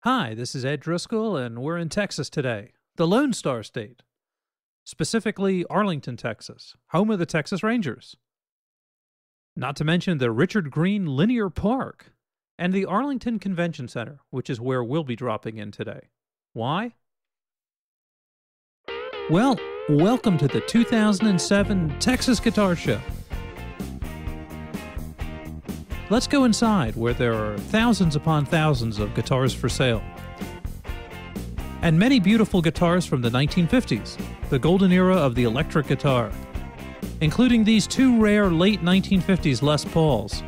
Hi, this is Ed Driscoll, and we're in Texas today, the Lone Star State. Specifically, Arlington, Texas, home of the Texas Rangers. Not to mention the Richard Green Linear Park and the Arlington Convention Center, which is where we'll be dropping in today. Why? Well, welcome to the 2007 Texas Guitar Show. Let's go inside where there are thousands upon thousands of guitars for sale. And many beautiful guitars from the 1950s, the golden era of the electric guitar, including these two rare late 1950s Les Pauls,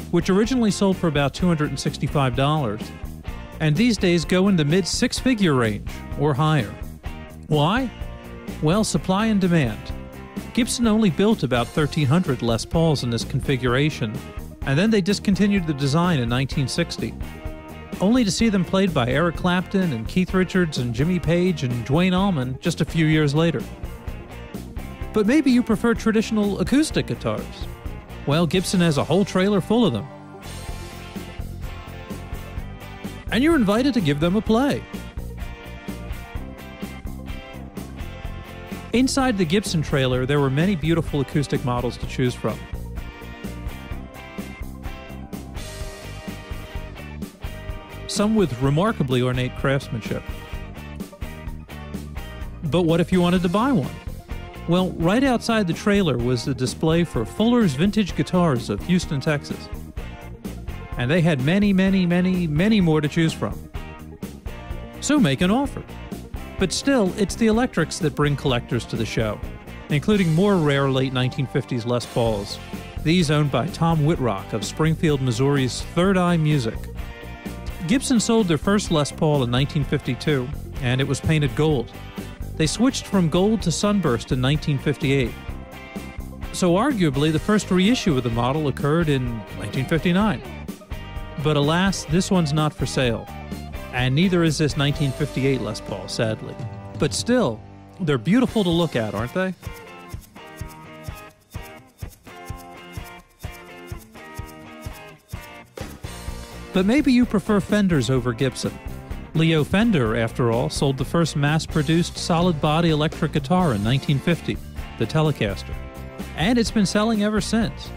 which originally sold for about $265, and these days go in the mid-six-figure range or higher. Why? Well, supply and demand. Gibson only built about 1,300 Les Pauls in this configuration, and then they discontinued the design in 1960, only to see them played by Eric Clapton and Keith Richards and Jimmy Page and Duane Allman just a few years later. But maybe you prefer traditional acoustic guitars. Well, Gibson has a whole trailer full of them. And you're invited to give them a play. Inside the Gibson trailer, there were many beautiful acoustic models to choose from. Some with remarkably ornate craftsmanship. But what if you wanted to buy one? Well, right outside the trailer was the display for Fuller's Vintage Guitars of Houston, Texas. And they had many more to choose from. So make an offer. But still, it's the electrics that bring collectors to the show, including more rare late 1950s Les Pauls, these owned by Tom Whitrock of Springfield, Missouri's Third Eye Music. Gibson sold their first Les Paul in 1952, and it was painted gold. They switched from gold to sunburst in 1958. So arguably, the first reissue of the model occurred in 1959. But alas, this one's not for sale. And neither is this 1958 Les Paul, sadly. But still, they're beautiful to look at, aren't they? But maybe you prefer Fenders over Gibson. Leo Fender, after all, sold the first mass-produced solid-body electric guitar in 1950, the Telecaster. And it's been selling ever since.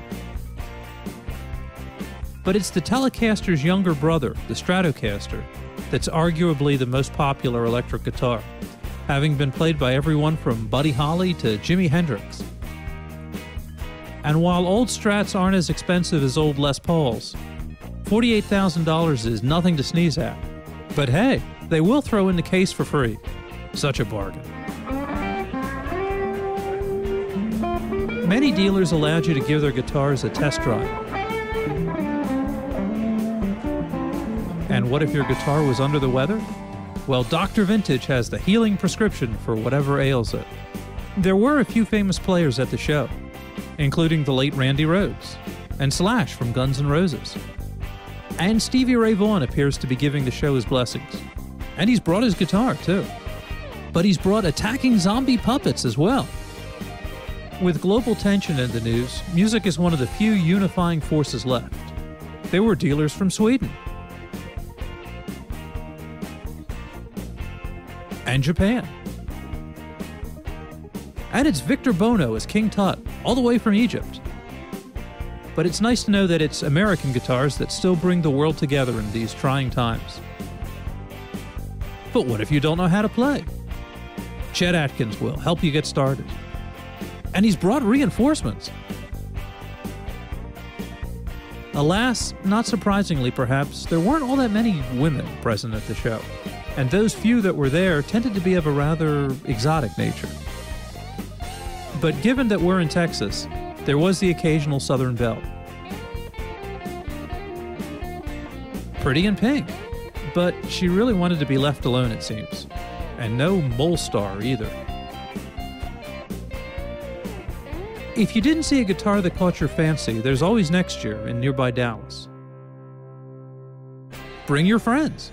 But it's the Telecaster's younger brother, the Stratocaster, that's arguably the most popular electric guitar, having been played by everyone from Buddy Holly to Jimi Hendrix. And while old Strats aren't as expensive as old Les Pauls, $48,000 is nothing to sneeze at. But hey, they will throw in the case for free. Such a bargain. Many dealers allowed you to give their guitars a test drive. And what if your guitar was under the weather? Well, Dr. Vintage has the healing prescription for whatever ails it. There were a few famous players at the show, including the late Randy Rhoads and Slash from Guns N' Roses. And Stevie Ray Vaughan appears to be giving the show his blessings. And he's brought his guitar, too. But he's brought attacking zombie puppets as well. With global tension in the news, music is one of the few unifying forces left. There were dealers from Sweden. And Japan. And it's Victor Bono as King Tut, all the way from Egypt. But it's nice to know that it's American guitars that still bring the world together in these trying times. But what if you don't know how to play? Chet Atkins will help you get started. And he's brought reinforcements. Alas, not surprisingly perhaps, there weren't all that many women present at the show. And those few that were there tended to be of a rather exotic nature. But given that we're in Texas, there was the occasional Southern belle. Pretty in pink, but she really wanted to be left alone, it seems. And no mole star either. If you didn't see a guitar that caught your fancy, there's always next year in nearby Dallas. Bring your friends.